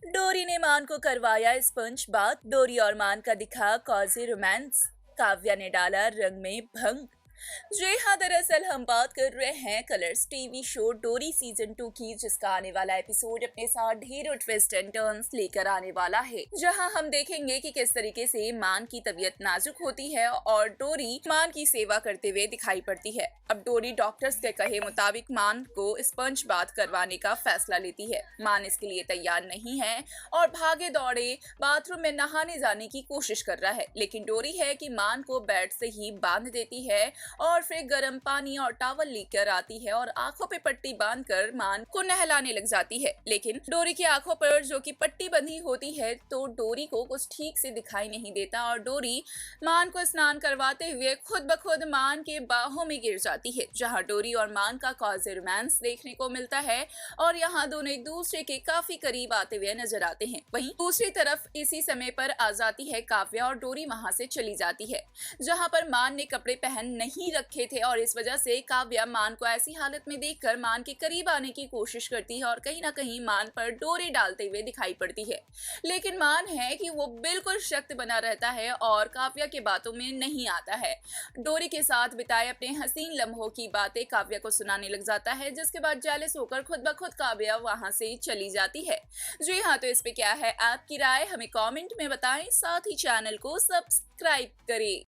डोरी ने मान को करवाया स्पंज बाथ। डोरी और मान का दिखा कॉजी रोमांस। काव्या ने डाला रंग में भंग। जी हाँ, दरअसल हम बात कर रहे हैं कलर्स टीवी शो डोरी सीजन 2 की, जिसका आने वाला एपिसोड अपने साथ ढेरों ट्विस्ट एंड टर्न्स लेकर आने वाला है, जहां हम देखेंगे कि किस तरीके से मान की तबीयत नाजुक होती है और डोरी मान की सेवा करते हुए दिखाई पड़ती है। अब डोरी डॉक्टर्स के कहे मुताबिक मान को स्पंज बाथ करवाने का फैसला लेती है। मान इसके लिए तैयार नहीं है और भागे दौड़े बाथरूम में नहाने जाने की कोशिश कर रहा है, लेकिन डोरी है कि मान को बेड से ही बांध देती है और फिर गर्म पानी और टॉवल लेकर आती है और आंखों पे पट्टी बांधकर मान को नहलाने लग जाती है। लेकिन डोरी की आंखों पर जो कि पट्टी बंधी होती है तो डोरी को कुछ ठीक से दिखाई नहीं देता और डोरी मान को स्नान करवाते हुए खुद ब खुद मान के बाहों में गिर जाती है, जहां डोरी और मान का कॉजी रोमांस देखने को मिलता है और यहाँ दोनों एक दूसरे के काफी करीब आते हुए नजर आते हैं। वहीं दूसरी तरफ इसी समय पर आ जाती है काव्या और डोरी वहां से चली जाती है, जहां पर मान ने कपड़े पहन नहीं रखे थे और इस वजह से काव्या मान को ऐसी हालत में देखकर मान के करीब आने की कोशिश करती है और कहीं ना कहीं मान पर डोरी डालते हुए दिखाई पड़ती है। लेकिन मान है कि वो बिल्कुल सख्त बना रहता है और काव्या की बातों में नहीं आता है। डोरी के साथ बिताए अपने हसीन लम्हों की बातें काव्या को सुनाने लग जाता है, जिसके बाद जेलस होकर खुद ब खुद काव्या वहां से चली जाती है। जी हाँ, तो इस पे क्या है आपकी राय, हमें कमेंट में बताएं, साथ ही चैनल को सब्सक्राइब करें।